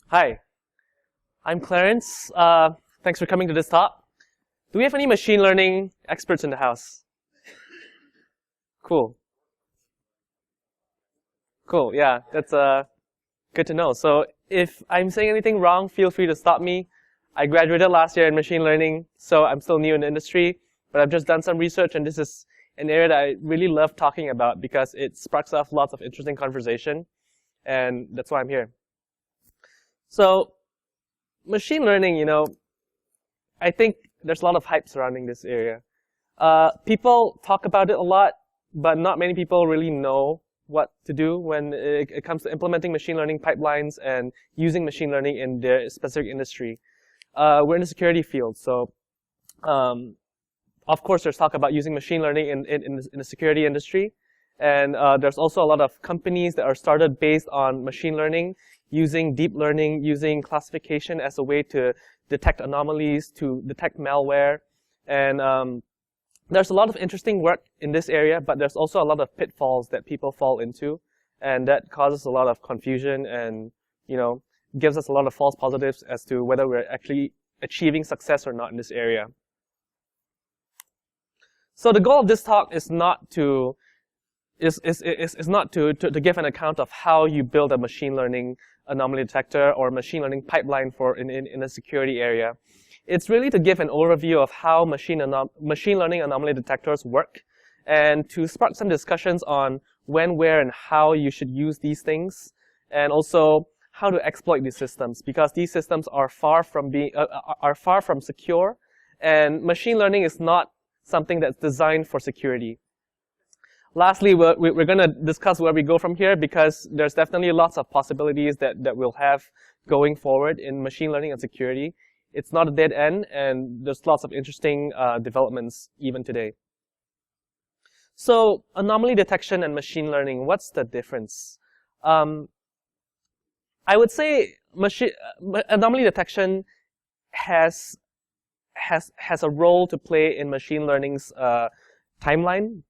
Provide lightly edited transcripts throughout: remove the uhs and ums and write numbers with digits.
Hi, I'm Clarence. Thanks for coming to this talk. Do we have any machine learning experts in the house? Cool. Cool, yeah, that's good to know. So if I'm saying anything wrong, feel free to stop me. I graduated last year in machine learning, so I'm still new in the industry, but I've just done some research, and this is an area that I really love talking about because it sparks off lots of interesting conversation, and that's why I'm here. So machine learning, I think there's a lot of hype surrounding this area. People talk about it a lot, but not many people really know what to do when it comes to implementing machine learning pipelines and using machine learning in their specific industry. We're in the security field, so of course there's talk about using machine learning in the security industry. And there's also a lot of companies that are started based on machine learning, using deep learning, using classification as a way to detect anomalies, to detect malware. And there's a lot of interesting work in this area, but there's also a lot of pitfalls that people fall into, and that causes a lot of confusion and, gives us a lot of false positives as to whether we're actually achieving success or not in this area. So the goal of this talk is not to to give an account of how you build a machine learning anomaly detector or machine learning pipeline for in a security area. It's really to give an overview of how machine learning anomaly detectors work, and to spark some discussions on when, where, and how you should use these things, and also how to exploit these systems, because these systems are far from secure, and machine learning is not something that's designed for security. Lastly, we're going to discuss where we go from here, because there's definitely lots of possibilities that we'll have going forward in machine learning and security. It's not a dead end, and there's lots of interesting developments even today. So anomaly detection and machine learning, what's the difference? I would say anomaly detection has a role to play in machine learning's timeline.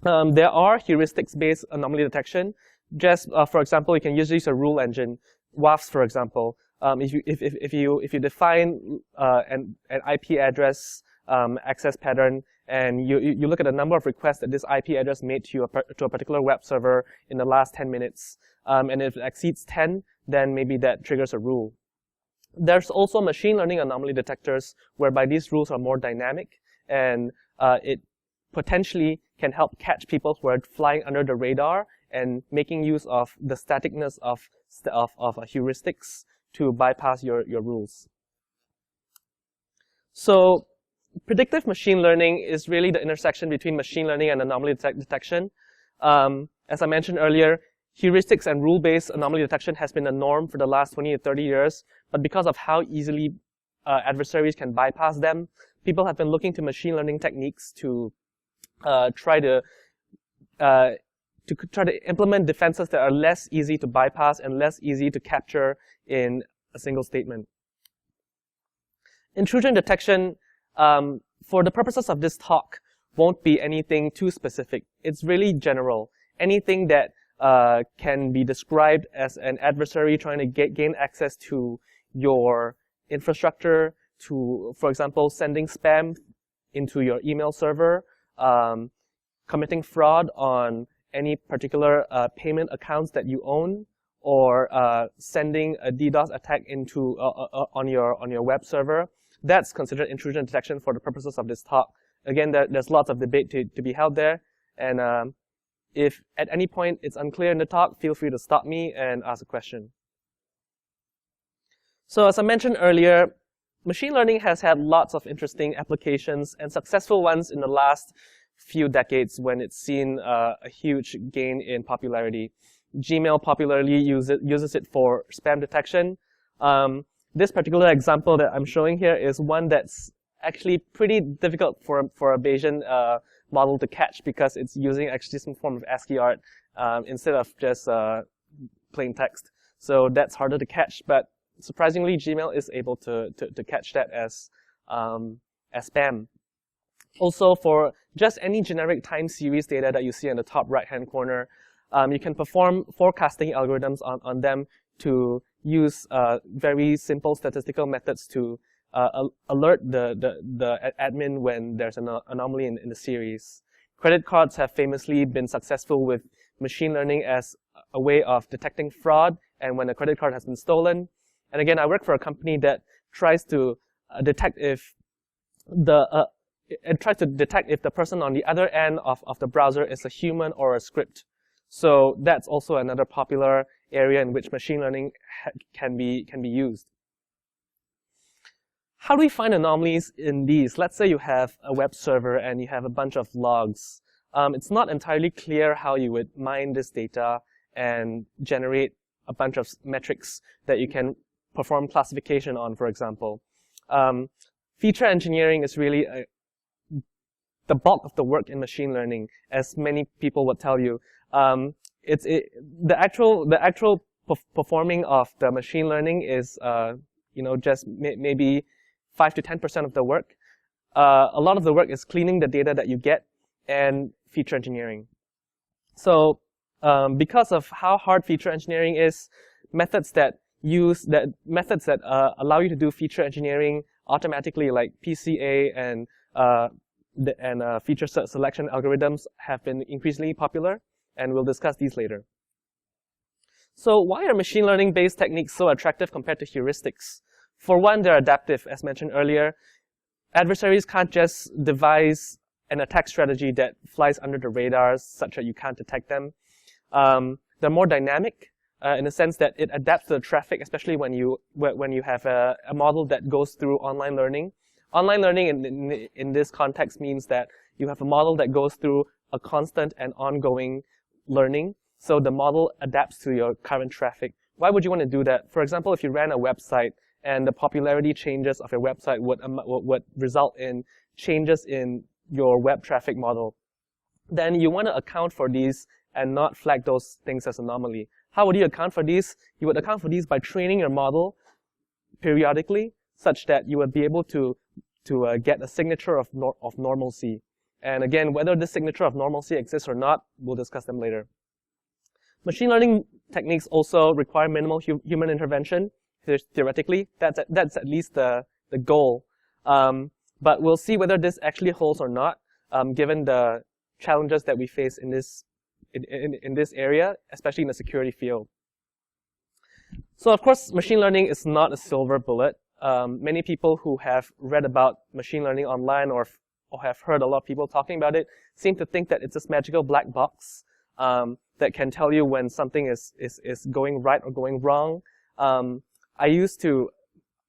There are heuristics-based anomaly detection. Just for example, you can use a rule engine, WAFs, for example. If you define an IP address access pattern, and you look at the number of requests that this IP address made to a particular web server in the last 10 minutes, and if it exceeds 10, then maybe that triggers a rule. There's also machine learning anomaly detectors whereby these rules are more dynamic, and it potentially can help catch people who are flying under the radar and making use of the staticness of heuristics to bypass your rules. So predictive machine learning is really the intersection between machine learning and anomaly detection. As I mentioned earlier, heuristics and rule-based anomaly detection has been a norm for the last 20 to 30 years, but because of how easily adversaries can bypass them, people have been looking to machine learning techniques to try to implement defenses that are less easy to bypass and less easy to capture in a single statement. Intrusion detection, for the purposes of this talk, won't be anything too specific. It's really general. Anything that can be described as an adversary trying to gain access to your infrastructure, to, for example, sending spam into your email server, committing fraud on any particular payment accounts that you own, or sending a DDoS attack into on your web server. That's considered intrusion detection for the purposes of this talk. Again, there's lots of debate to be held there, and if at any point it's unclear in the talk, feel free to stop me and ask a question. So as I mentioned earlier, machine learning has had lots of interesting applications and successful ones in the last few decades when it's seen a huge gain in popularity. Gmail popularly uses it for spam detection. This particular example that I'm showing here is one that's actually pretty difficult for a Bayesian model to catch, because it's using actually some form of ASCII art instead of just plain text. So that's harder to catch, but surprisingly, Gmail is able to catch that as spam. Also, for just any generic time series data that you see in the top right-hand corner, you can perform forecasting algorithms on them to use very simple statistical methods to alert the admin when there's an anomaly in the series. Credit cards have famously been successful with machine learning as a way of detecting fraud and when a credit card has been stolen. And again, I work for a company that tries to detect if the person on the other end of the browser is a human or a script. So that's also another popular area in which machine learning can be used. How do we find anomalies in these? Let's say you have a web server and you have a bunch of logs. It's not entirely clear how you would mine this data and generate a bunch of metrics that you can perform classification on, for example. Feature engineering is really the bulk of the work in machine learning, as many people would tell you. The actual performing of the machine learning is just maybe 5 to 10% of the work. A lot of the work is cleaning the data that you get and feature engineering. So because of how hard feature engineering is, methods that allow you to do feature engineering automatically, like PCA and feature selection algorithms, have been increasingly popular, and we'll discuss these later. So why are machine learning-based techniques so attractive compared to heuristics? For one, they're adaptive, as mentioned earlier. Adversaries can't just devise an attack strategy that flies under the radars such that you can't detect them. They're more dynamic in the sense that it adapts to the traffic, especially when you have a model that goes through online learning. Online learning in this context means that you have a model that goes through a constant and ongoing learning. So the model adapts to your current traffic. Why would you want to do that? For example, if you ran a website and the popularity changes of your website would result in changes in your web traffic model, then you want to account for these and not flag those things as anomaly. How would you account for these? You would account for these by training your model periodically, such that you would be able to get a signature of normalcy. And again, whether this signature of normalcy exists or not, we'll discuss them later. Machine learning techniques also require minimal human intervention. Theoretically, that's at least the goal. But we'll see whether this actually holds or not, given the challenges that we face in this area, especially in the security field. So of course, machine learning is not a silver bullet. Many people who have read about machine learning online or have heard a lot of people talking about it seem to think that it's this magical black box that can tell you when something is going right or going wrong. I used to,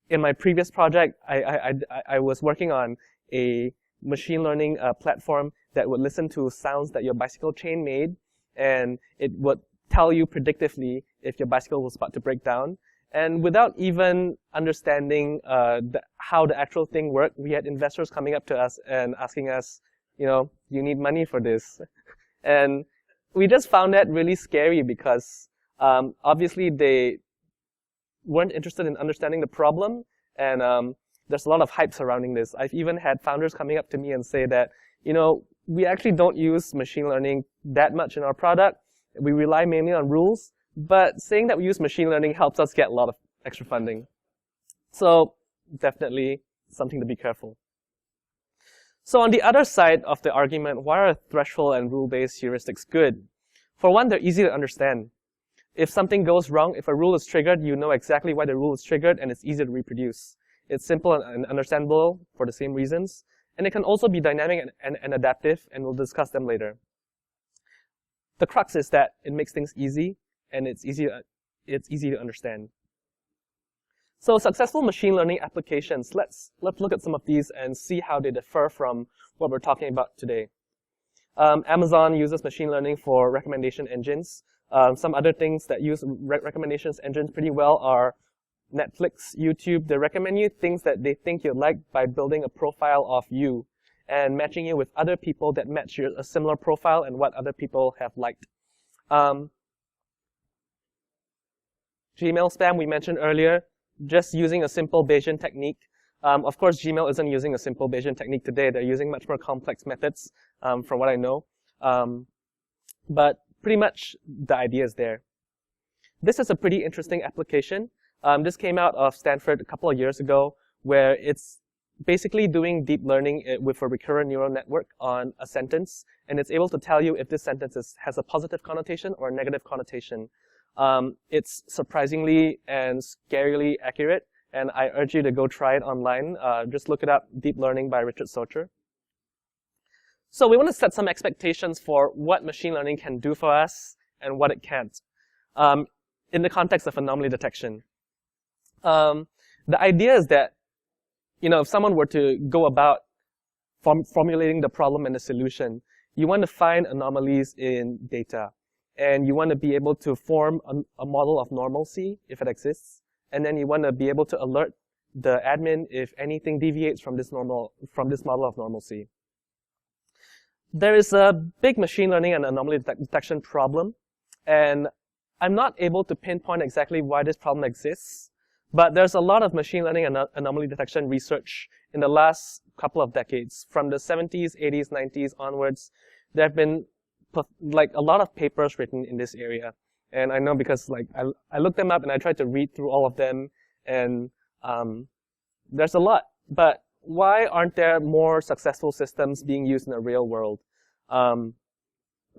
in my previous project, I was working on a machine learning platform that would listen to sounds that your bicycle chain made, and it would tell you predictively if your bicycle was about to break down. And without even understanding how the actual thing worked, we had investors coming up to us and asking us, you need money for this. And we just found that really scary because obviously they weren't interested in understanding the problem, and there's a lot of hype surrounding this. I've even had founders coming up to me and say that, we actually don't use machine learning that much in our product. We rely mainly on rules, but saying that we use machine learning helps us get a lot of extra funding. So definitely something to be careful. So on the other side of the argument, why are threshold and rule-based heuristics good? For one, they're easy to understand. If something goes wrong, if a rule is triggered, you know exactly why the rule is triggered, and it's easy to reproduce. It's simple and understandable for the same reasons. And it can also be dynamic and adaptive, and we'll discuss them later. The crux is that it makes things easy, and it's easy to understand. So successful machine learning applications, let's look at some of these and see how they differ from what we're talking about today. Amazon uses machine learning for recommendation engines. Some other things that use recommendations engines pretty well are Netflix, YouTube. They recommend you things that they think you'd like by building a profile of you and matching you with other people that match a similar profile and what other people have liked. Gmail spam, we mentioned earlier, just using a simple Bayesian technique. Of course, Gmail isn't using a simple Bayesian technique today. They're using much more complex methods, from what I know. But pretty much the idea is there. This is a pretty interesting application. This came out of Stanford a couple of years ago, where it's basically doing deep learning with a recurrent neural network on a sentence, and it's able to tell you if this sentence has a positive connotation or a negative connotation. It's surprisingly and scarily accurate, and I urge you to go try it online. Just look it up, Deep Learning by Richard Socher. So we want to set some expectations for what machine learning can do for us and what it can't in the context of anomaly detection. The idea is that, if someone were to go about formulating the problem and the solution, you want to find anomalies in data. And you want to be able to form a model of normalcy if it exists. And then you want to be able to alert the admin if anything deviates from this model of normalcy. There is a big machine learning and anomaly detection problem. And I'm not able to pinpoint exactly why this problem exists. But there's a lot of machine learning and anomaly detection research in the last couple of decades. From the 70s, 80s, 90s onwards, there have been a lot of papers written in this area. And I know because I looked them up and I tried to read through all of them, and there's a lot. But why aren't there more successful systems being used in the real world?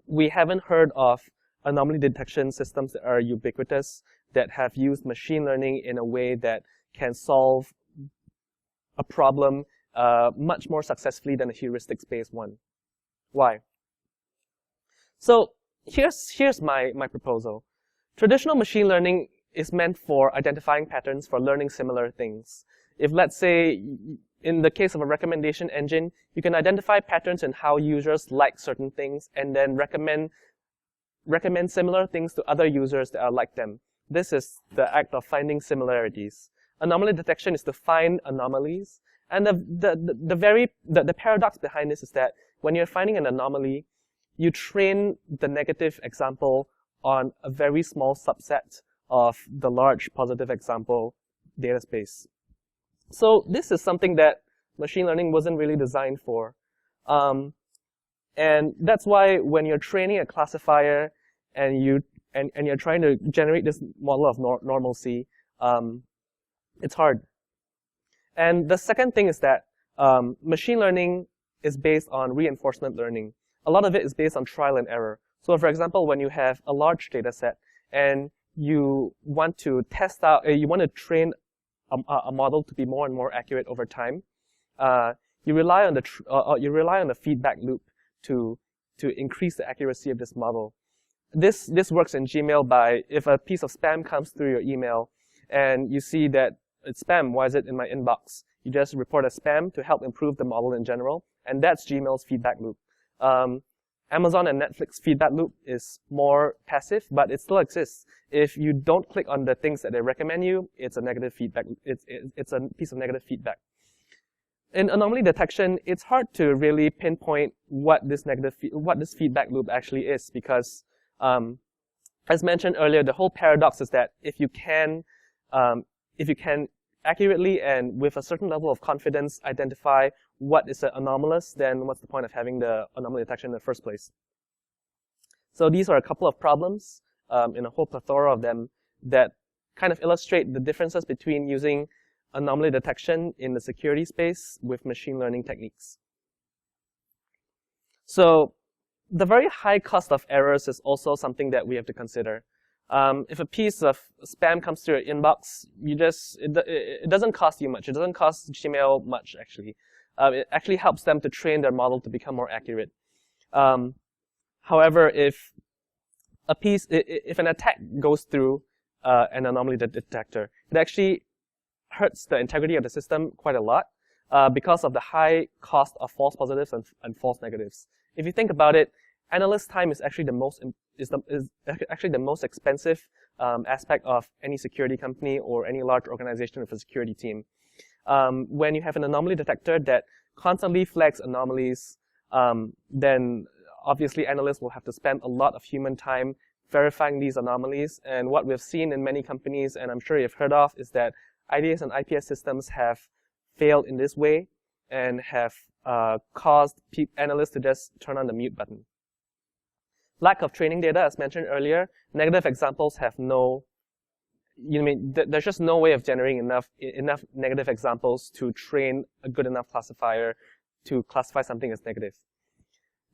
We haven't heard of anomaly detection systems that are ubiquitous, that have used machine learning in a way that can solve a problem much more successfully than a heuristics-based one. Why? So here's my proposal. Traditional machine learning is meant for identifying patterns for learning similar things. If, let's say, in the case of a recommendation engine, you can identify patterns in how users like certain things and then recommend similar things to other users that are like them. This is the act of finding similarities. Anomaly detection is to find anomalies. And the paradox behind this is that when you're finding an anomaly, you train the negative example on a very small subset of the large positive example data space. So this is something that machine learning wasn't really designed for. And that's why when you're training a classifier and you're trying to generate this model of normalcy, it's hard. And the second thing is that machine learning is based on reinforcement learning. A lot of it is based on trial and error. So for example, when you have a large data set and you want to test out, you want to train a model to be more and more accurate over time, you rely on the feedback loop to increase the accuracy of this model. This works in Gmail by, if a piece of spam comes through your email and you see that it's spam, why is it in my inbox? You just report as spam to help improve the model in general, and that's Gmail's feedback loop. Amazon and Netflix feedback loop is more passive, but it still exists. If you don't click on the things that they recommend you, it's a negative feedback. It's a piece of negative feedback. In anomaly detection, it's hard to really pinpoint what this feedback loop actually is, because as mentioned earlier, the whole paradox is that if you can accurately and with a certain level of confidence identify what is anomalous, then what's the point of having the anomaly detection in the first place? So these are a couple of problems in a whole plethora of them that kind of illustrate the differences between using anomaly detection in the security space with machine learning techniques. So the very high cost of errors is also something that we have to consider. If a piece of spam comes through your inbox, it doesn't cost you much. It doesn't cost Gmail much, actually. It actually helps them to train their model to become more accurate. However, if an attack goes through an anomaly detector, it actually hurts the integrity of the system quite a lot because of the high cost of false positives and false negatives. If you think about it, analyst time is actually the most expensive aspect of any security company or any large organization with a security team. When you have an anomaly detector that constantly flags anomalies, then obviously analysts will have to spend a lot of human time verifying these anomalies. And what we've seen in many companies, and I'm sure you've heard of, is that IDS and IPS systems have failed in this way and have caused analysts to just turn on the mute button. Lack of training data, as mentioned earlier, negative examples have no there's just no way of generating enough negative examples to train a good enough classifier to classify something as negative.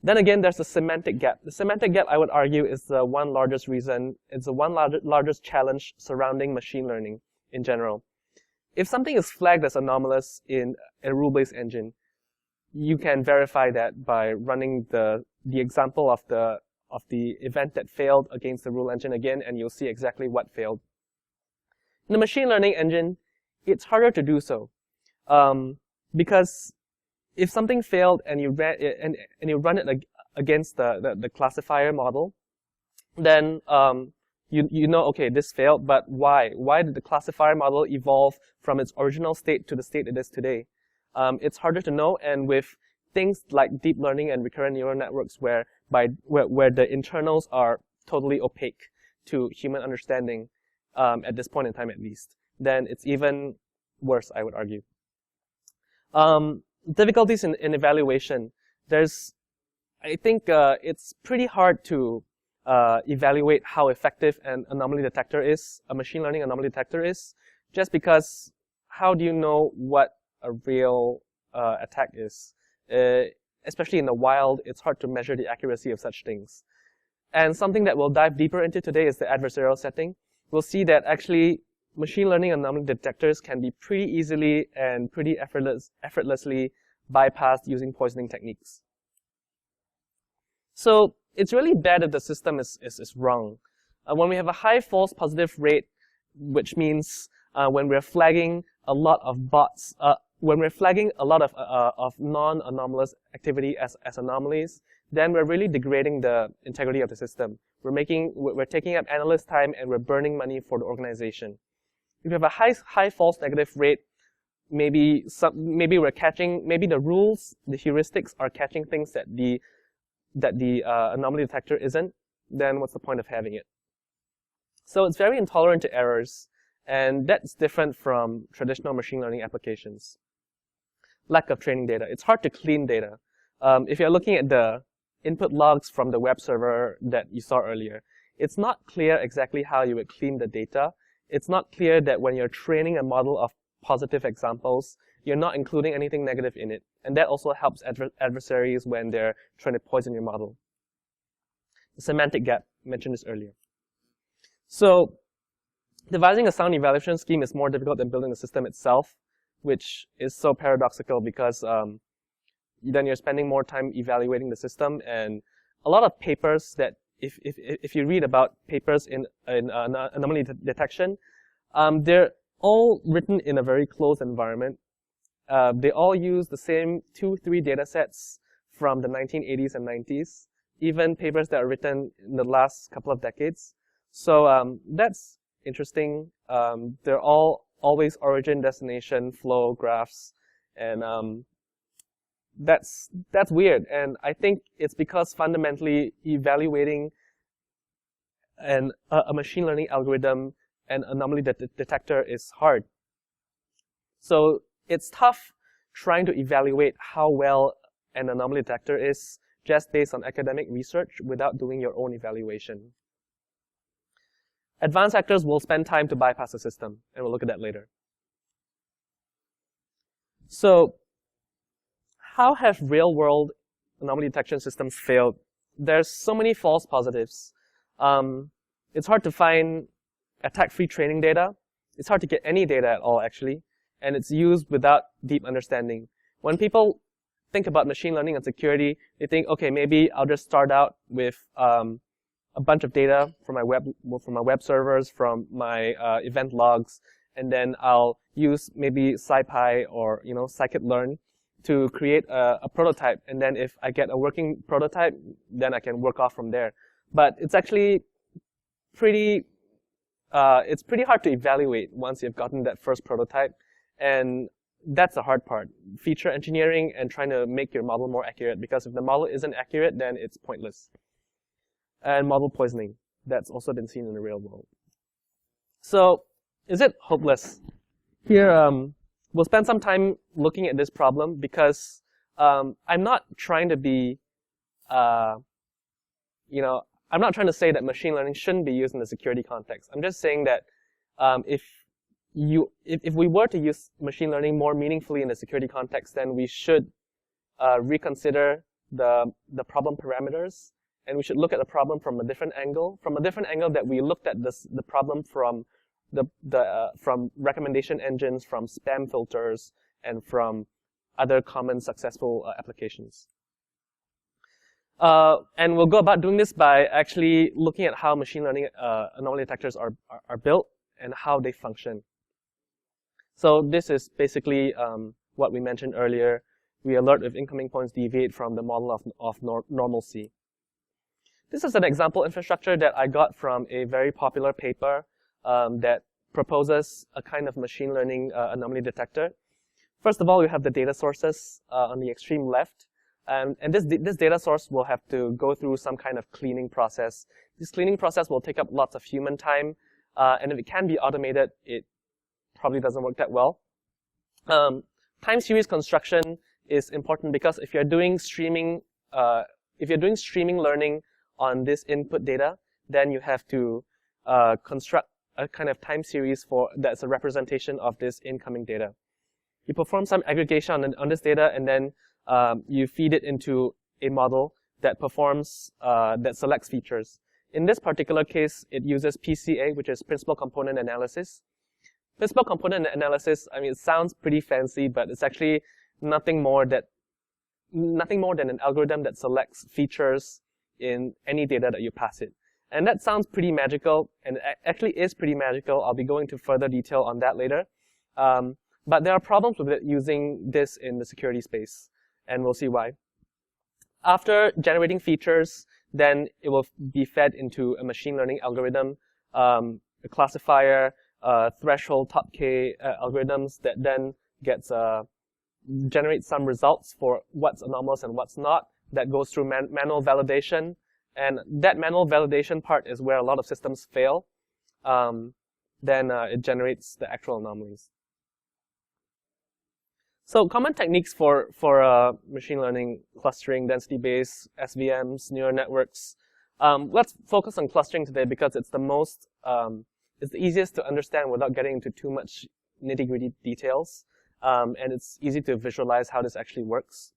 Then again, there's the semantic gap. The semantic gap, I would argue, is the one largest reason, it's the one largest challenge surrounding machine learning in general. If something is flagged as anomalous in a rule-based engine, you can verify that by running the example of the event that failed against the rule engine again, and you'll see exactly what failed. In the machine learning engine, it's harder to do so, because if something failed and you run it against the classifier model, then you know, okay, this failed, but why? Why did the classifier model evolve from its original state to the state it is today? It's harder to know, and with things like deep learning and recurrent neural networks where the internals are totally opaque to human understanding, at this point in time at least, then it's even worse, I would argue. Difficulties in evaluation. I think it's pretty hard to evaluate how effective an anomaly detector is, a machine learning anomaly detector is, just because how do you know what a real attack is? Especially in the wild, it's hard to measure the accuracy of such things. And something that we'll dive deeper into today is the adversarial setting. We'll see that actually machine learning anomaly detectors can be pretty easily and pretty effortlessly bypassed using poisoning techniques. So it's really bad if the system is wrong. When we have a high false positive rate, which means when we're flagging a lot of bots, when we're flagging a lot of non-anomalous activity as anomalies, then we're really degrading the integrity of the system. We're taking up analyst time and we're burning money for the organization. If you have a high false negative rate, maybe the rules, the heuristics are catching things that the anomaly detector isn't, then what's the point of having it? So it's very intolerant to errors, and that's different from traditional machine learning applications. Lack of training data. It's hard to clean data. If you're looking at the input logs from the web server that you saw earlier, it's not clear exactly how you would clean the data. It's not clear that when you're training a model of positive examples, you're not including anything negative in it. And that also helps adversaries when they're trying to poison your model. The semantic gap, I mentioned this earlier. So devising a sound evaluation scheme is more difficult than building the system itself, which is so paradoxical because then you're spending more time evaluating the system. And a lot of papers that, if you read about papers in anomaly detection, they're all written in a very closed environment. They all use the same 2-3 data sets from the 1980s and 90s, even papers that are written in the last couple of decades. So that's interesting. They're all always origin, destination, flow graphs, and that's weird. And I think it's because fundamentally evaluating a machine learning algorithm and anomaly detector is hard. So it's tough trying to evaluate how well an anomaly detector is just based on academic research without doing your own evaluation. Advanced actors will spend time to bypass the system, and we'll look at that later. So how have real-world anomaly detection systems failed? There's so many false positives. It's hard to find attack-free training data. It's hard to get any data at all, actually. And it's used without deep understanding. When people think about machine learning and security, they think, okay, maybe I'll just start out with a bunch of data from my web servers, from my event logs, and then I'll use maybe SciPy or scikit-learn to create a prototype. And then if I get a working prototype, then I can work off from there. But it's actually pretty hard to evaluate once you've gotten that first prototype. And that's the hard part, feature engineering and trying to make your model more accurate, because if the model isn't accurate, then it's pointless. And model poisoning, that's also been seen in the real world. So is it hopeless? Here, we'll spend some time looking at this problem because I'm not trying to be, I'm not trying to say that machine learning shouldn't be used in the security context. I'm just saying that if we were to use machine learning more meaningfully in the security context, then we should reconsider the problem parameters, and we should look at the problem from a different angle, that we looked at the problem from from recommendation engines, from spam filters, and from other common successful applications. And we'll go about doing this by actually looking at how machine learning anomaly detectors are built and how they function. So this is basically what we mentioned earlier. We alert if incoming points deviate from the model of normalcy. This is an example infrastructure that I got from a very popular paper that proposes a kind of machine learning anomaly detector. First of all, we have the data sources on the extreme left. And this data source will have to go through some kind of cleaning process. This cleaning process will take up lots of human time. And if it can be automated, it probably doesn't work that well. Time series construction is important because if you're doing streaming learning on this input data, then you have to construct a kind of time series that's a representation of this incoming data. You perform some aggregation on this data, and then you feed it into a model that that selects features. In this particular case, it uses PCA, which is Principal Component Analysis. Principal Component Analysis, I mean, it sounds pretty fancy, but it's actually nothing more than an algorithm that selects features in any data that you pass it. And that sounds pretty magical, and it actually is pretty magical. I'll be going into further detail on that later. But there are problems with it using this in the security space, and we'll see why. After generating features, then it will be fed into a machine learning algorithm, a classifier, threshold, top K algorithms that then generates some results for what's anomalous and what's not. That goes through manual validation, and that manual validation part is where a lot of systems fail. Then it generates the actual anomalies. So common techniques for machine learning: clustering, density-based, SVMs, neural networks. Let's focus on clustering today because it's it's the easiest to understand without getting into too much nitty-gritty details, and it's easy to visualize how this actually works.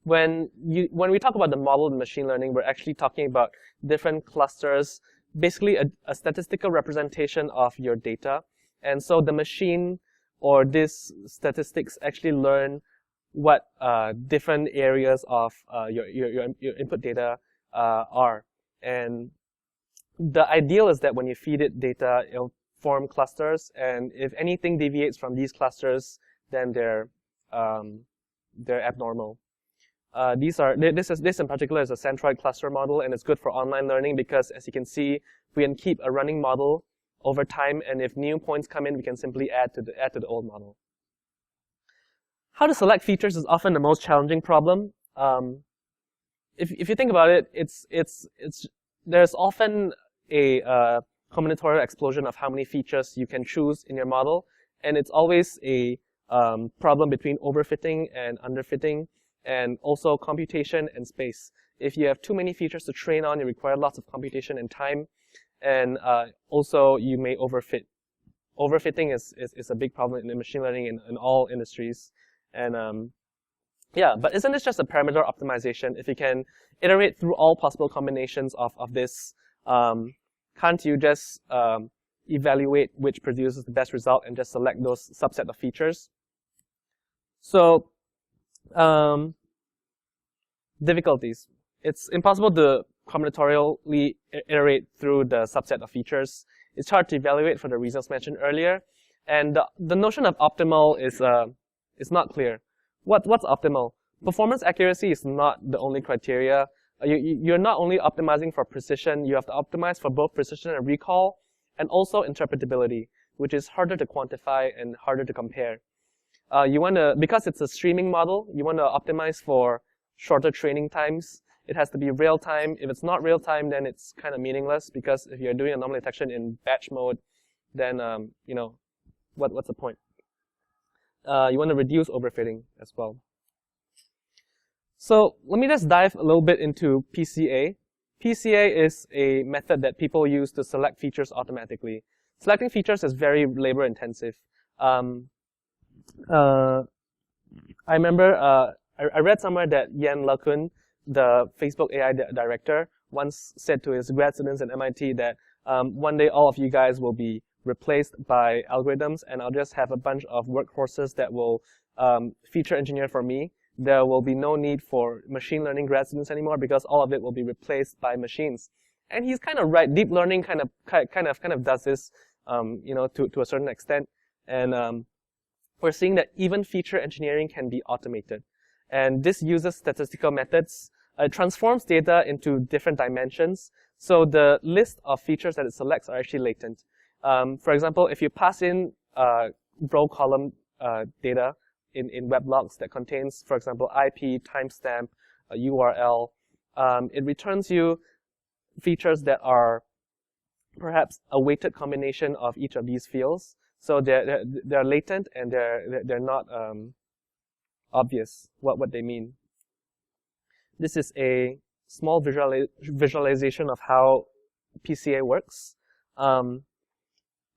When we talk about the model in machine learning, we're actually talking about different clusters, basically a statistical representation of your data, and so the machine or this statistics actually learn what different areas of your input data are. And the ideal is that when you feed it data, it'll form clusters, and if anything deviates from these clusters, then they're abnormal. This in particular is a centroid cluster model, and it's good for online learning because, as you can see, we can keep a running model over time, and if new points come in, we can simply add to the old model. How to select features is often the most challenging problem. If you think about it, there's often a combinatorial explosion of how many features you can choose in your model, and it's always a problem between overfitting and underfitting, and also computation and space. If you have too many features to train on, you require lots of computation and time. And also, you may overfit. Overfitting is a big problem in machine learning in all industries. And yeah, but isn't this just a parameter optimization? If you can iterate through all possible combinations of this, can't you just evaluate which produces the best result and just select those subset of features? So, difficulties. It's impossible to combinatorially iterate through the subset of features. It's hard to evaluate for the reasons mentioned earlier, and the notion of optimal is not clear. What's optimal? Performance accuracy is not the only criteria. You're not only optimizing for precision, you have to optimize for both precision and recall, and also interpretability, which is harder to quantify and harder to compare. Because it's a streaming model, you want to optimize for shorter training times. It has to be real time. If it's not real time, then it's kind of meaningless, because if you're doing anomaly detection in batch mode, then what's the point? You want to reduce overfitting as well. So let me just dive a little bit into PCA. PCA is a method that people use to select features automatically. Selecting features is very labor intensive. I remember I read somewhere that Yan LeCun, the Facebook AI director, once said to his grad students at MIT that one day all of you guys will be replaced by algorithms, and I'll just have a bunch of workhorses that will feature engineer for me. There will be no need for machine learning grad students anymore because all of it will be replaced by machines. And he's kind of right. Deep learning kind of does this, to a certain extent. And we're seeing that even feature engineering can be automated. And this uses statistical methods. It transforms data into different dimensions. So the list of features that it selects are actually latent. For example, if you pass in row column data in web logs that contains, for example, IP, timestamp, a URL, it returns you features that are perhaps a weighted combination of each of these fields. So they're latent and they're not obvious what they mean. This is a small visualization of how PCA works. On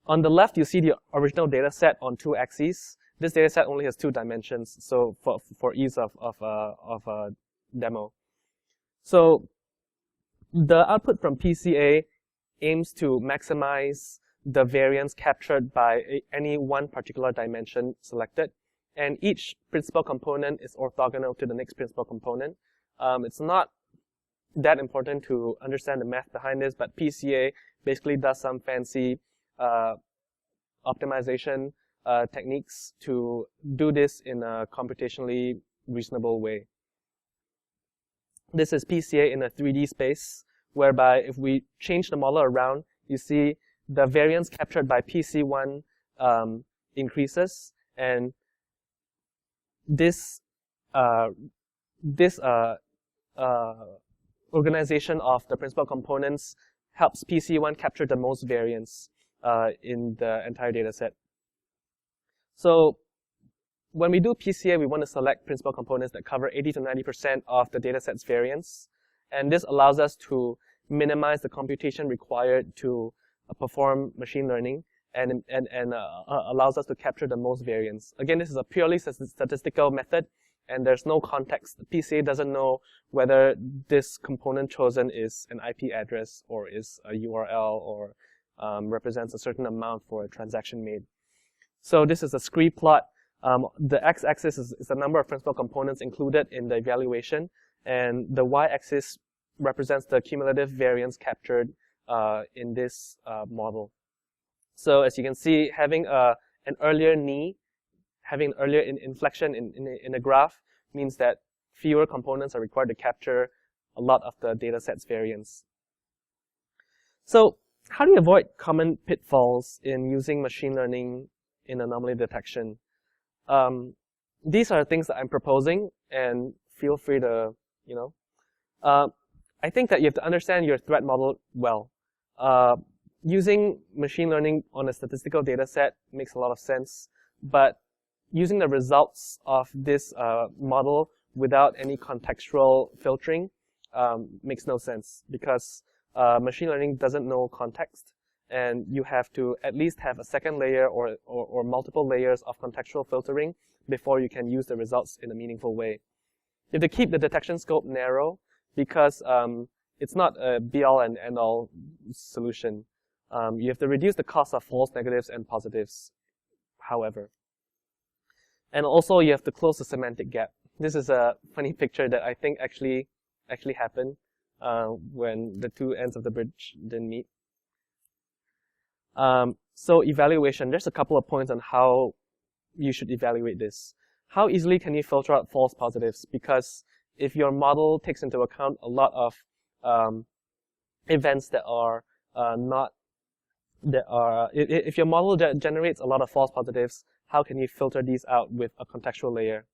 the left, you see the original data set on 2 axes. This data set only has 2 dimensions, so for ease of a demo. So the output from PCA aims to maximize the variance captured by any one particular dimension selected, and each principal component is orthogonal to the next principal component. It's not that important to understand the math behind this, but PCA basically does some fancy optimization techniques to do this in a computationally reasonable way. This is PCA in a 3D space, whereby if we change the model around, you see the variance captured by PC1 increases, and this organization of the principal components helps PC1 capture the most variance in the entire data set. So when we do PCA, we want to select principal components that cover 80 to 90% of the data set's variance. And this allows us to minimize the computation required to perform machine learning and allows us to capture the most variance. Again, this is a purely statistical method, and there's no context. The PCA doesn't know whether this component chosen is an IP address or is a URL or represents a certain amount for a transaction made. So this is a scree plot. The x-axis is the number of principal components included in the evaluation, and the y-axis represents the cumulative variance captured in this model. So as you can see, having an earlier knee, having an earlier inflection in a graph means that fewer components are required to capture a lot of the data set's variance. So how do you avoid common pitfalls in using machine learning in anomaly detection? These are things that I'm proposing, and feel free to, I think that you have to understand your threat model well. Using machine learning on a statistical data set makes a lot of sense, but using the results of this model without any contextual filtering makes no sense, because machine learning doesn't know context, and you have to at least have a second layer or multiple layers of contextual filtering before you can use the results in a meaningful way. You have to keep the detection scope narrow, because it's not a be-all and end-all solution. You have to reduce the cost of false negatives and positives, however. And also, you have to close the semantic gap. This is a funny picture that I think actually happened when the 2 ends of the bridge didn't meet. So evaluation, there's a couple of points on how you should evaluate this. How easily can you filter out false positives? Because if your model takes into account a lot of events that are if your model generates a lot of false positives, how can you filter these out with a contextual layer?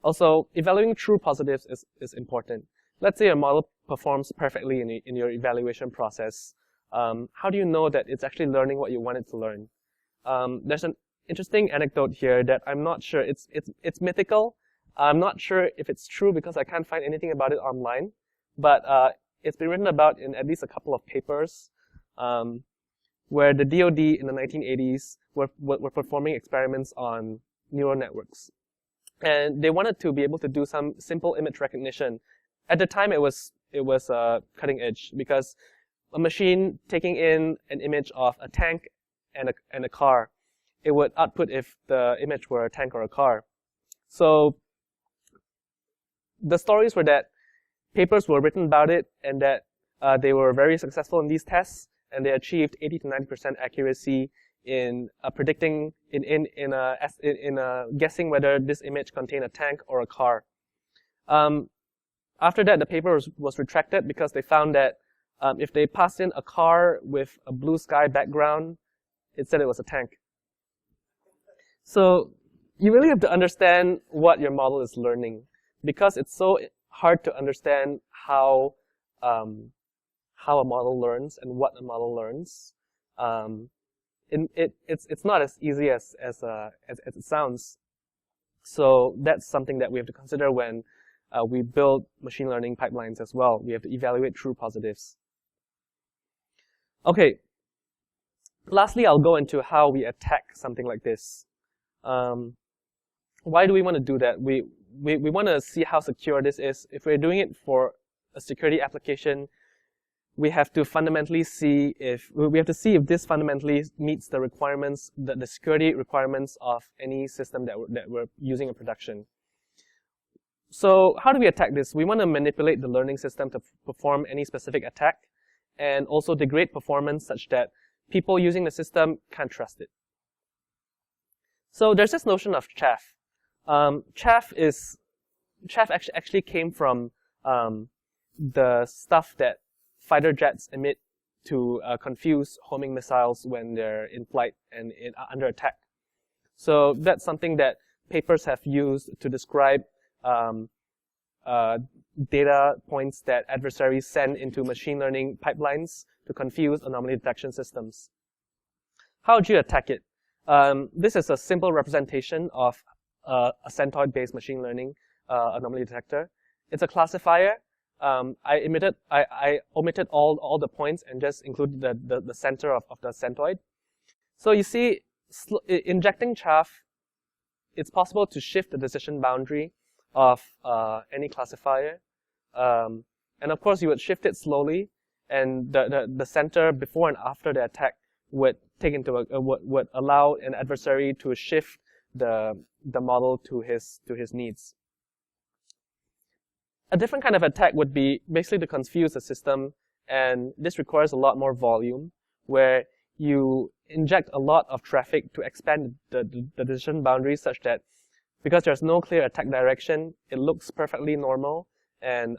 Also, evaluating true positives is important. Let's say your model performs perfectly in your evaluation process. How do you know that it's actually learning what you want it to learn? There's an interesting anecdote here that I'm not sure. It's mythical. I'm not sure if it's true because I can't find anything about it online, but it's been written about in at least a couple of papers. where the DoD in the 1980s were performing experiments on neural networks. And they wanted to be able to do some simple image recognition. At the time, it was cutting edge, because a machine taking in an image of a tank and a car, it would output if the image were a tank or a car. So the stories were that papers were written about it, and that they were very successful in these tests, and they achieved 80 to 90% accuracy in predicting, in guessing whether this image contained a tank or a car. After that, the paper was retracted because they found that if they passed in a car with a blue sky background, it said it was a tank. So you really have to understand what your model is learning, because it's so hard to understand how a model learns and what a model learns. It's not as easy as it sounds. So that's something that we have to consider when we build machine learning pipelines as well. We have to evaluate true positives. Okay. Lastly, I'll go into how we attack something like this. Why do we want to do that? We want to see how secure this is. If we're doing it for a security application, we have to fundamentally see if this fundamentally meets the requirements, the security requirements of any system that we're using in production. So how do we attack this? We want to manipulate the learning system to perform any specific attack, and also degrade performance such that people using the system can't trust it. So there's this notion of chaff. Chaff actually came from the stuff that fighter jets emit to confuse homing missiles when they're in flight and under attack. So that's something that papers have used to describe data points that adversaries send into machine learning pipelines to confuse anomaly detection systems. How would you attack it? This is a simple representation of a centroid-based machine learning anomaly detector. It's a classifier. I omitted all the points and just included the center of the centroid. So you see, injecting chaff, it's possible to shift the decision boundary of any classifier. And of course, you would shift it slowly, and the center before and after the attack would would allow an adversary to shift the model to his needs. A different kind of attack would be basically to confuse the system, and this requires a lot more volume, where you inject a lot of traffic to expand the decision boundaries such that because there's no clear attack direction, it looks perfectly normal, and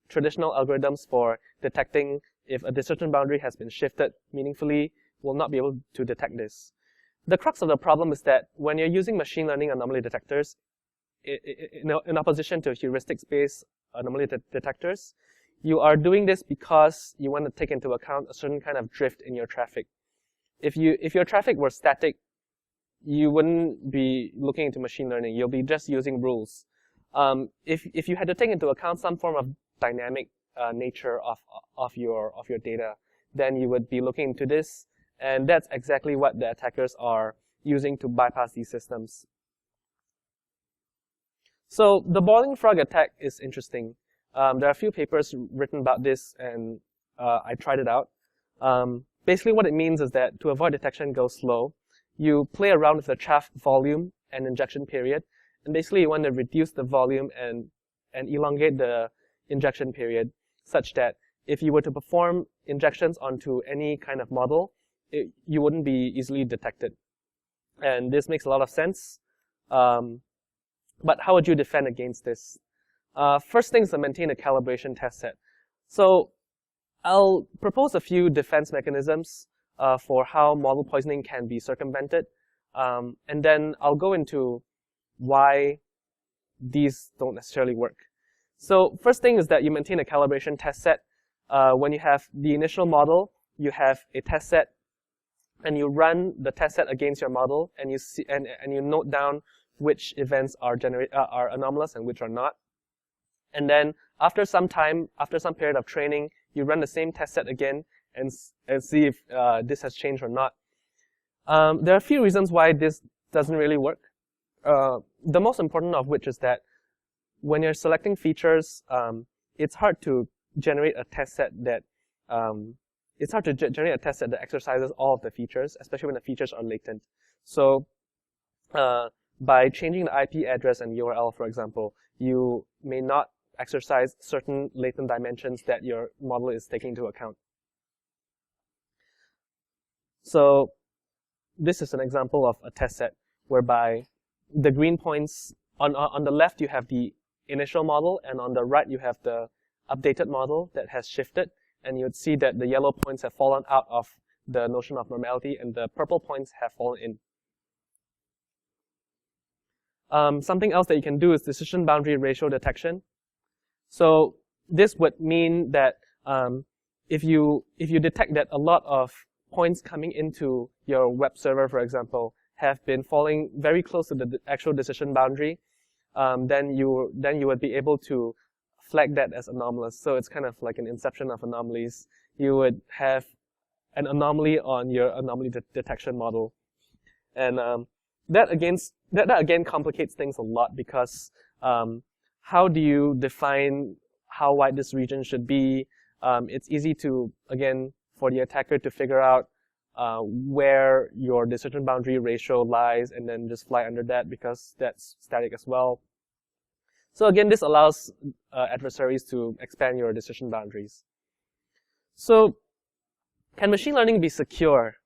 traditional algorithms for detecting if a decision boundary has been shifted meaningfully will not be able to detect this. The crux of the problem is that when you're using machine learning anomaly detectors, in opposition to heuristics-based anomaly detectors, you are doing this because you want to take into account a certain kind of drift in your traffic. If your traffic were static, you wouldn't be looking into machine learning. You'll be just using rules. If you had to take into account some form of dynamic nature of your data, then you would be looking into this, and that's exactly what the attackers are using to bypass these systems. So the boiling frog attack is interesting. There are a few papers written about this, and I tried it out. Basically what it means is that to avoid detection go slow, you play around with the chaff volume and injection period, and basically you want to reduce the volume and elongate the injection period such that if you were to perform injections onto any kind of model, you wouldn't be easily detected. And this makes a lot of sense. But how would you defend against this? First thing is to maintain a calibration test set. So I'll propose a few defense mechanisms for how model poisoning can be circumvented. And then I'll go into why these don't necessarily work. So first thing is that you maintain a calibration test set. When you have the initial model, you have a test set, and you run the test set against your model, and you see and you note down which events are anomalous and which are not. And then after some time, after some period of training, you run the same test set again, and see if this has changed or not. There are a few reasons why this doesn't really work. The most important of which is that when you're selecting features, it's hard to generate a test set that exercises all of the features, especially when the features are latent. So by changing the IP address and URL, for example, you may not exercise certain latent dimensions that your model is taking into account. So this is an example of a test set whereby the green points, on the left you have the initial model, and on the right you have the updated model that has shifted, and you would see that the yellow points have fallen out of the notion of normality and the purple points have fallen in. Something else that you can do is decision boundary ratio detection. So this would mean that if you detect that a lot of points coming into your web server, for example, have been falling very close to the actual decision boundary, then you would be able to flag that as anomalous. So it's kind of like an inception of anomalies. You would have an anomaly on your anomaly detection model, and that again complicates things a lot, because how do you define how wide this region should be? It's easy to, again, for the attacker to figure out where your decision boundary ratio lies and then just fly under that, because that's static as well. So again, this allows adversaries to expand your decision boundaries. So can machine learning be secure?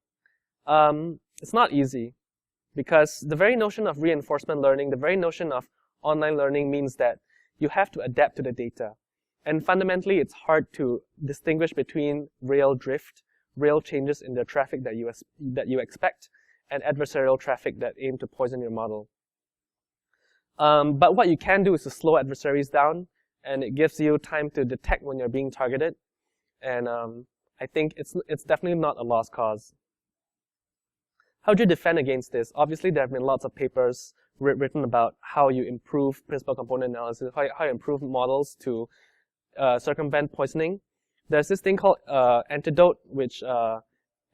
It's not easy, because the very notion of reinforcement learning, the very notion of online learning means that you have to adapt to the data. And fundamentally, it's hard to distinguish between real drift, real changes in the traffic that you expect, and adversarial traffic that aim to poison your model. But what you can do is to slow adversaries down, and it gives you time to detect when you're being targeted. And I think it's definitely not a lost cause. How do you defend against this? Obviously, there have been lots of papers written about how you improve principal component analysis, how you improve models to circumvent poisoning. There's this thing called Antidote,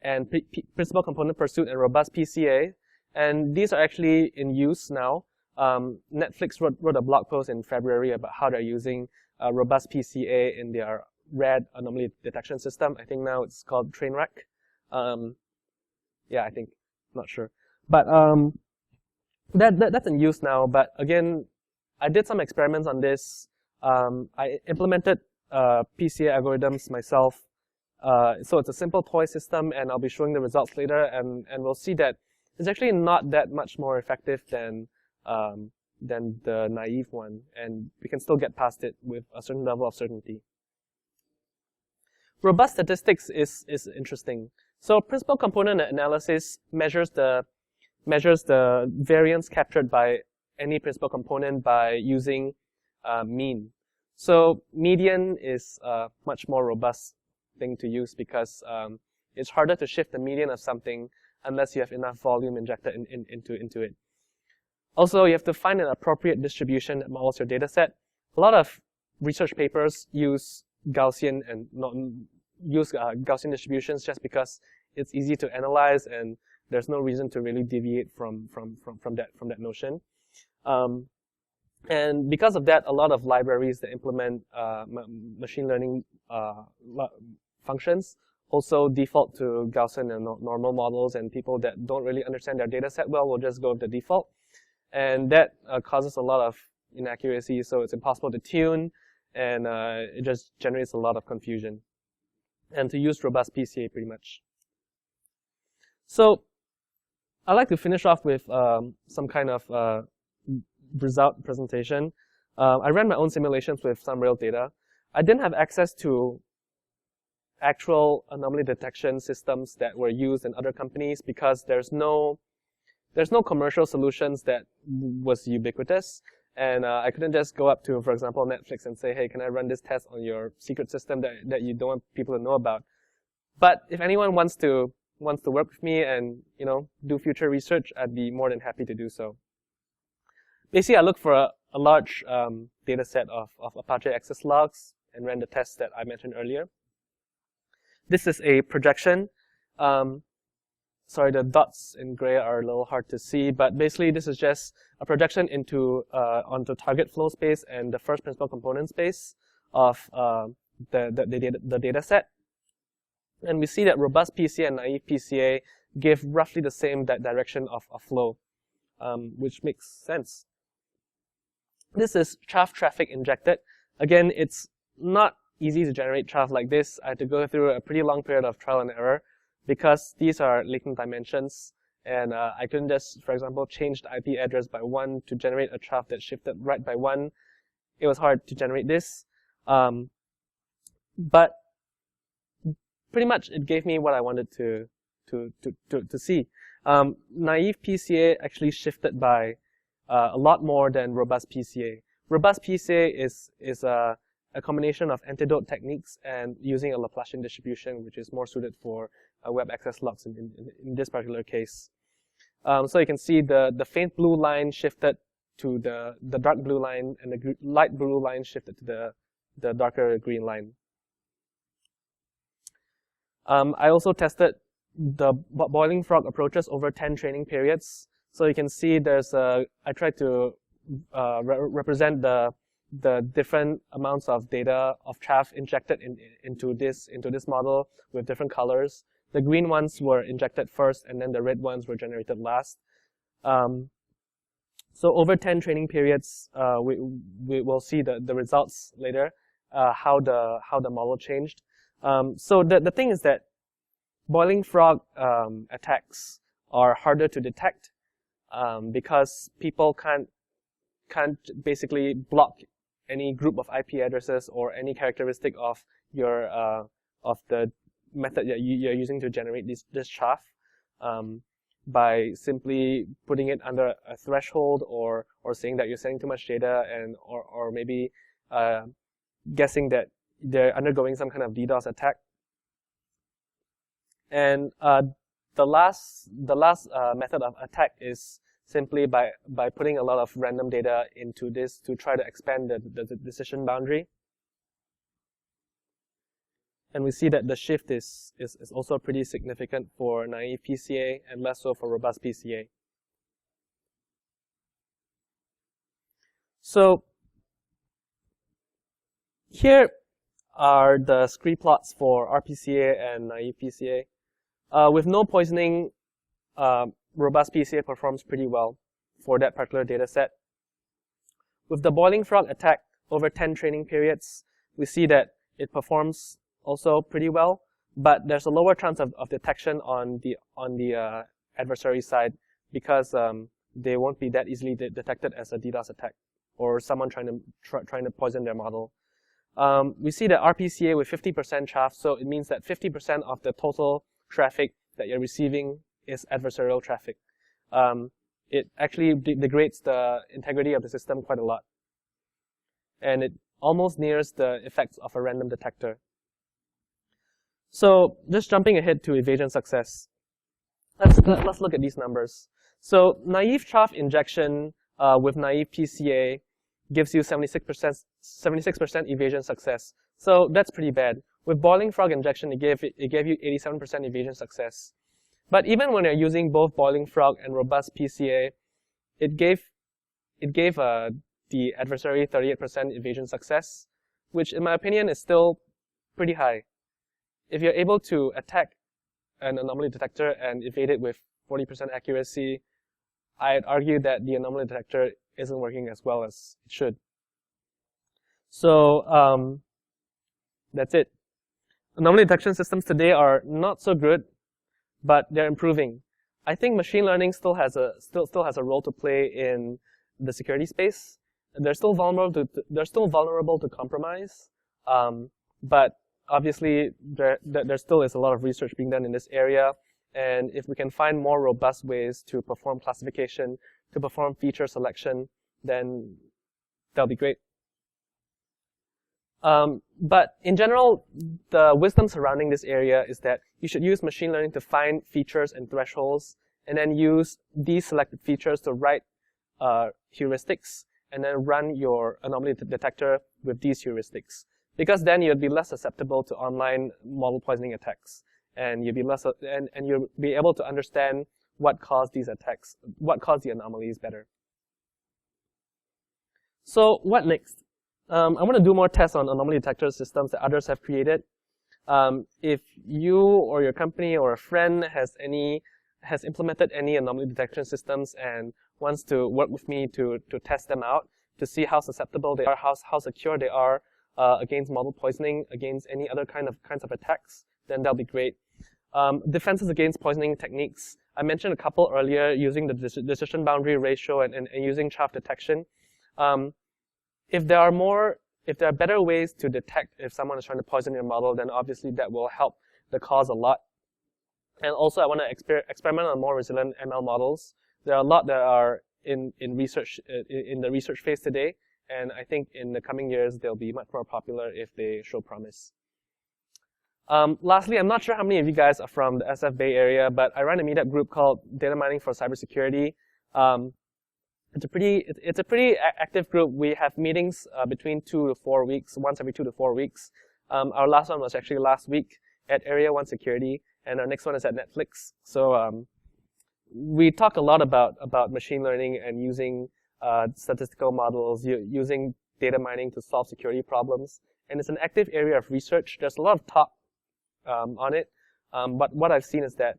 and Principal Component Pursuit and Robust PCA, and these are actually in use now. Netflix wrote a blog post in February about how they're using Robust PCA in their RAD anomaly detection system. I think now it's called Trainwreck. Yeah, I think, not sure, but that's in use now. But again, I did some experiments on this. I implemented PCA algorithms myself. So it's a simple toy system, and I'll be showing the results later, and we'll see that it's actually not that much more effective than the naive one, and we can still get past it with a certain level of certainty. Robust statistics is interesting. So principal component analysis measures the variance captured by any principal component by using mean. So median is a much more robust thing to use, because it's harder to shift the median of something unless you have enough volume injected into it. Also, you have to find an appropriate distribution that models your data set. A lot of research papers use Gaussian and not use Gaussian distributions just because it's easy to analyze, and there's no reason to really deviate from that notion. And because of that, a lot of libraries that implement machine learning functions also default to Gaussian and normal models, and people that don't really understand their data set well will just go with the default. And that causes a lot of inaccuracy, so it's impossible to tune, and it just generates a lot of confusion. And to use robust PCA pretty much. So I'd like to finish off with some kind of result presentation. I ran my own simulations with some real data. I didn't have access to actual anomaly detection systems that were used in other companies, because there's no commercial solutions that was ubiquitous, and I couldn't just go up to, for example, Netflix and say, hey, can I run this test on your secret system that you don't want people to know about? But if anyone wants to work with me and do future research, I'd be more than happy to do so. Basically, I looked for a large data set of Apache access logs and ran the tests that I mentioned earlier. This is a projection. Sorry, the dots in gray are a little hard to see, but basically this is just a projection into onto target flow space and the first principal component space of the data set. And we see that robust PCA and naive PCA give roughly the same direction of flow, which makes sense. This is chaff traffic injected. Again, it's not easy to generate chaff like this. I had to go through a pretty long period of trial and error because these are latent dimensions, and I couldn't just, for example, change the IP address by 1 to generate a chaff that shifted right by 1. It was hard to generate this, but pretty much it gave me what I wanted to see. Naive PCA actually shifted by a lot more than robust PCA. Robust PCA is a combination of antidote techniques and using a Laplacian distribution, which is more suited for web access logs in this particular case. So you can see the faint blue line shifted to the dark blue line, and the light blue line shifted to the darker green line. I also tested the boiling frog approaches over 10 training periods. So you can see I tried to represent the different amounts of data of chaff injected into this model with different colors. The green ones were injected first, and then the red ones were generated last. So over 10 training periods, we will see the results later, how the model changed. So the thing is that boiling frog attacks are harder to detect because people can't basically block any group of IP addresses or any characteristic of your of the method that you're using to generate this chaff by simply putting it under a threshold or saying that you're sending too much data or maybe guessing that they're undergoing some kind of DDoS attack. And the last method of attack is simply by putting a lot of random data into this to try to expand the decision boundary. And we see that the shift is also pretty significant for naive PCA and less so for robust PCA. So here are the scree plots for RPCA and naive PCA. With no poisoning, robust PCA performs pretty well for that particular data set. With the boiling frog attack over 10 training periods, we see that it performs also pretty well, but there's a lower chance of detection on the adversary side because they won't be that easily detected as a DDoS attack or someone trying to poison their model. We see that RPCA with 50% chaff, so it means that 50% of the total traffic that you're receiving is adversarial traffic. It actually degrades the integrity of the system quite a lot. And it almost nears the effects of a random detector. So just jumping ahead to evasion success. Let's look at these numbers. So naive chaff injection with naive PCA gives you 76% evasion success. So that's pretty bad. With boiling frog injection, it gave you 87% evasion success. But even when you're using both boiling frog and robust PCA, it gave the adversary 38% evasion success, which in my opinion is still pretty high. If you're able to attack an anomaly detector and evade it with 40% accuracy, I'd argue that the anomaly detector isn't working as well as it should. So that's it. Anomaly detection systems today are not so good, but they're improving. I think machine learning still has a role to play in the security space. They're still vulnerable to compromise, but obviously there still is a lot of research being done in this area. And if we can find more robust ways to perform classification, to perform feature selection, then that'll be great. But in general, the wisdom surrounding this area is that you should use machine learning to find features and thresholds, and then use these selected features to write heuristics, and then run your anomaly detector with these heuristics. because then you'd be less susceptible to online model poisoning attacks, and you'd be and you'll be able to understand what caused these attacks, what caused the anomalies better. So what next? I want to do more tests on anomaly detector systems that others have created. If you or your company or a friend has implemented any anomaly detection systems and wants to work with me to test them out, to see how susceptible they are, how secure they are against model poisoning, against any other kinds of attacks, then that'll be great. Defenses against poisoning techniques. I mentioned a couple earlier, using the decision boundary ratio and using chaff detection. If there are better ways to detect if someone is trying to poison your model, then obviously that will help the cause a lot. And also, I want to experiment on more resilient ML models. There are a lot that are in research in the research phase today, and I think in the coming years they'll be much more popular if they show promise. Lastly, I'm not sure how many of you guys are from the SF Bay Area, but I run a meetup group called Data Mining for Cybersecurity. It's a pretty active group. We have meetings between 2 to 4 weeks, once every 2 to 4 weeks. Our last one was actually last week at Area 1 Security, and our next one is at Netflix. So we talk a lot about machine learning and using statistical models, using data mining to solve security problems. And it's an active area of research. There's a lot of talk on it, but what I've seen is that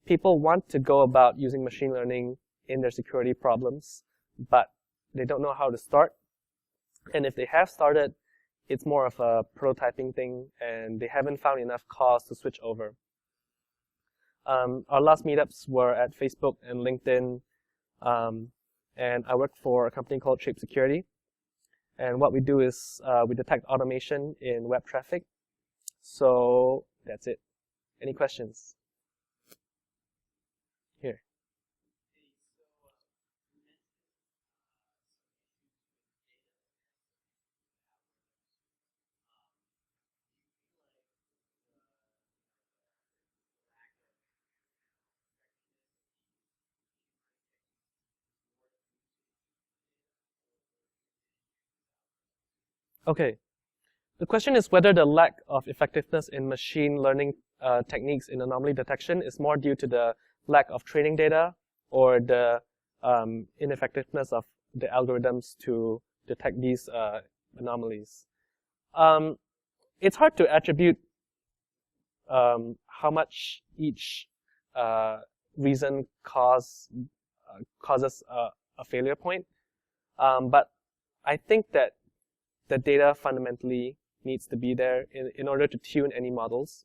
people want to go about using machine learning in their security problems, but they don't know how to start. And if they have started, it's more of a prototyping thing, and they haven't found enough cause to switch over. Our last meetups were at Facebook and LinkedIn, and I work for a company called Shape Security. And what we do is we detect automation in web traffic. So that's it. Any questions? Here. Okay. The question is whether the lack of effectiveness in machine learning techniques in anomaly detection is more due to the lack of training data or the ineffectiveness of the algorithms to detect these anomalies. It's hard to attribute how much each reason causes a failure point, but I think that the data fundamentally needs to be there in order to tune any models.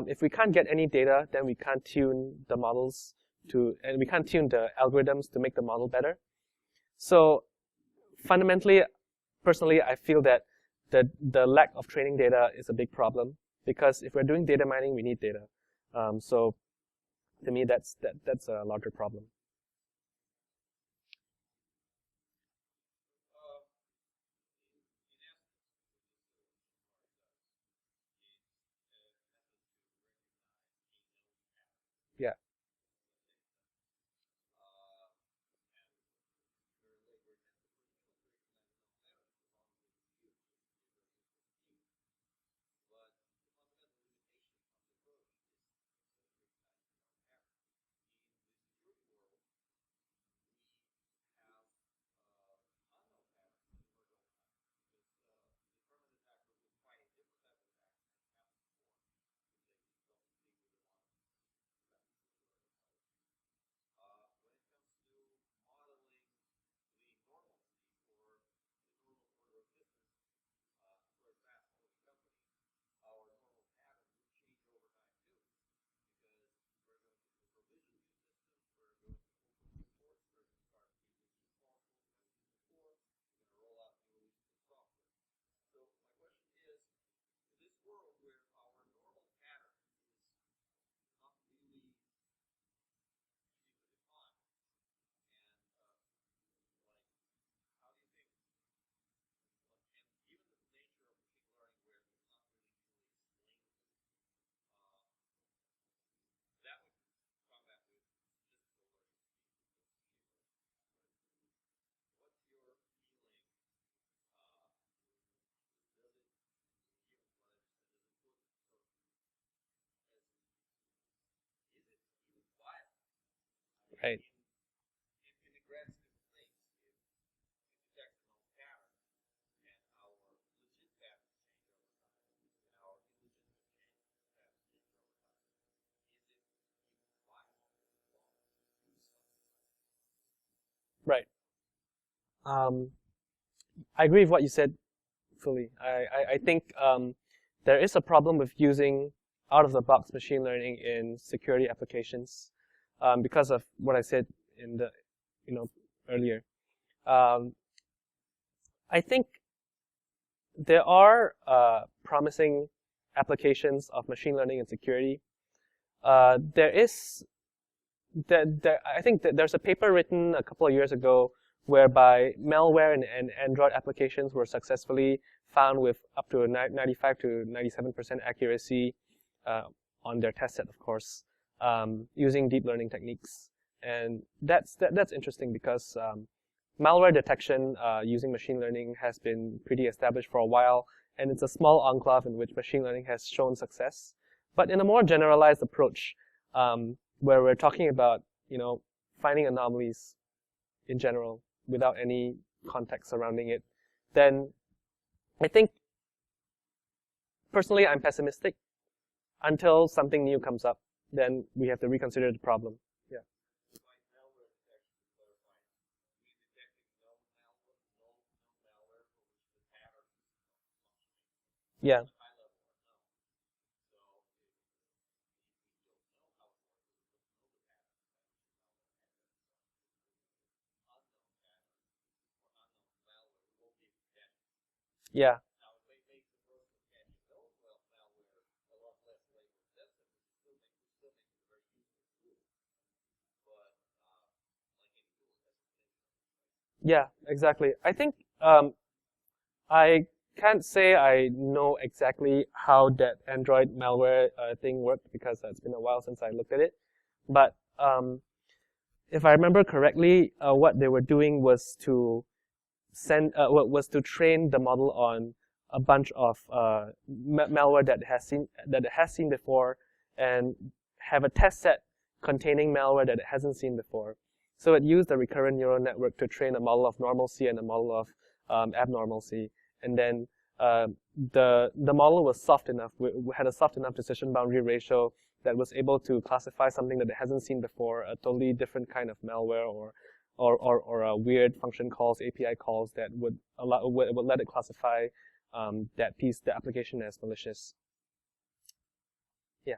If we can't get any data, then we can't tune the models and we can't tune the algorithms to make the model better. So fundamentally, personally, I feel that the lack of training data is a big problem, because if we're doing data mining, we need data. So to me, that's a larger problem. Yeah. Right. In the grand scheme of things, if we detect a known pattern and our legit patterns change over time, and our illegitimate patterns change over time, is it even viable long to do something like that? Right. I agree with what you said fully. I think there is a problem with using out-of-the-box machine learning in security applications because of what I said in the earlier. I think there are promising applications of machine learning in security. I think that there's a paper written a couple of years ago whereby malware and Android applications were successfully found with up to 95 to 97% accuracy on their test set, of course, using deep learning techniques. And that's interesting because malware detection using machine learning has been pretty established for a while, and it's a small enclave in which machine learning has shown success. But in a more generalized approach, where we're talking about finding anomalies in general without any context surrounding it, then I think personally I'm pessimistic. Until something new comes up, then we have to reconsider the problem. Yeah. Like malware detection, to clarify, we detecting no malware for which the pattern is functioning. Yeah. High level unknown. So if we don't know how it works, we don't know the pattern, unknown pattern or unknown malware, we won't be able to catch it. Yeah. Now it may make the process of catching known malware a lot less labor intensive, but still make it a very useful tool. But like any tool, it has limitations. Yeah, exactly. I think I can't say I know exactly how that Android malware thing worked because it's been a while since I looked at it. But if I remember correctly, what they were doing was to train the model on a bunch of malware that it has seen before, and have a test set containing malware that it hasn't seen before. So it used a recurrent neural network to train a model of normalcy and a model of abnormalcy, and then the model was soft enough. We had a soft enough decision boundary ratio that was able to classify something that it hasn't seen before, a totally different kind of malware or a weird function calls, API calls that would let it classify the application as malicious. Yeah.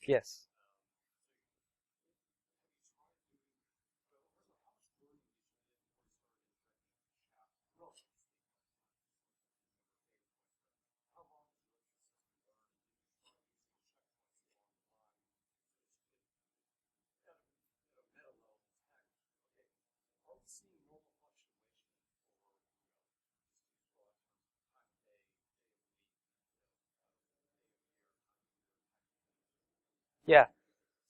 Yes. Yeah.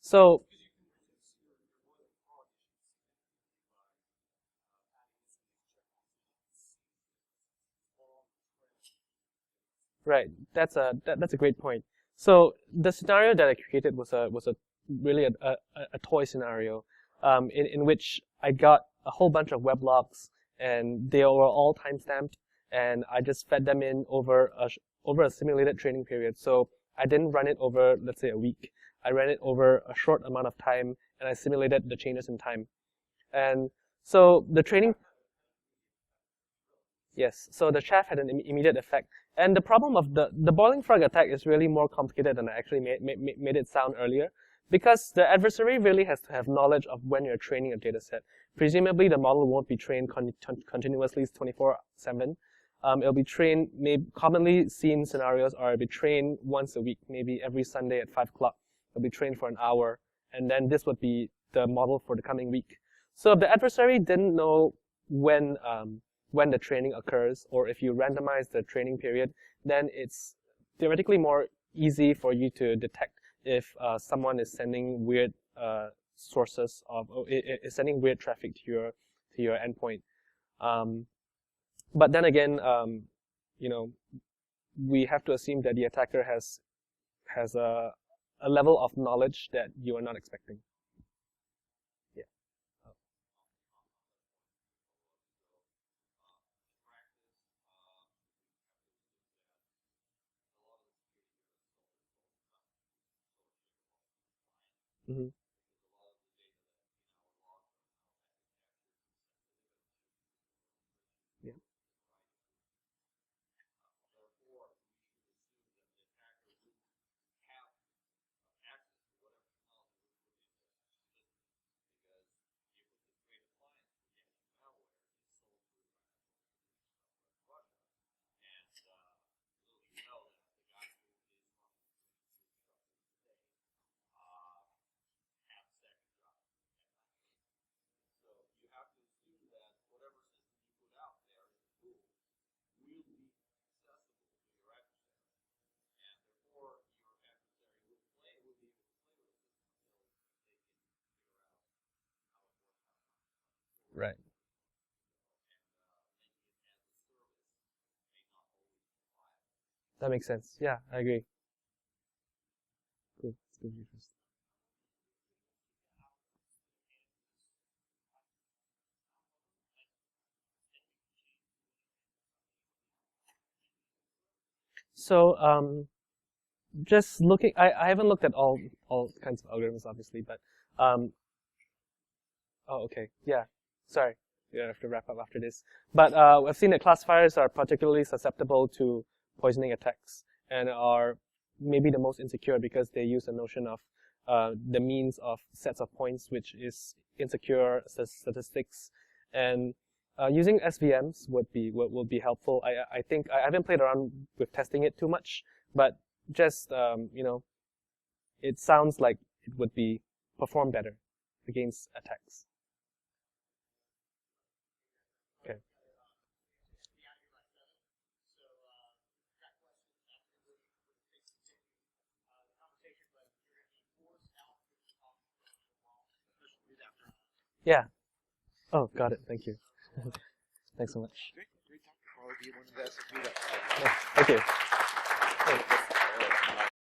So right, that's a great point. So the scenario that I created was a really a toy scenario, in which I got a whole bunch of web logs, and they were all timestamped, and I just fed them in over a simulated training period. So I didn't run it over, let's say, a week. I ran it over a short amount of time, and I simulated the changes in time. And so the training. Yes, so the chaff had an immediate effect. And the problem of the boiling frog attack is really more complicated than I actually made it sound earlier, because the adversary really has to have knowledge of when you're training a data set. Presumably, the model won't be trained continuously 24/7. It'll be trained, commonly seen scenarios are it'll be trained once a week, maybe every Sunday at 5 o'clock. It'll be trained for an hour, and then this would be the model for the coming week. So if the adversary didn't know when the training occurs, or if you randomize the training period, then it's theoretically more easy for you to detect if someone is sending weird sources of, is sending weird traffic to your endpoint. But then again, you know, we have to assume that the attacker has a level of knowledge that you are not expecting. Yeah. Mm-hmm. Yeah. Right. That makes sense. Yeah, I agree. Cool. It's good. So just looking, I haven't looked at all kinds of algorithms, obviously, but oh, okay, yeah, sorry, yeah, I have to wrap up after this. But I've seen that classifiers are particularly susceptible to poisoning attacks and are maybe the most insecure because they use the notion of the means of sets of points, which is insecure statistics, and using SVMs would be helpful. I think I haven't played around with testing it too much, but just you know, it sounds like it would be perform better against attacks. Okay. Yeah. Oh, got it. Thank you. Thanks so much. Great talk. I'll be one of the SVP. Thank you.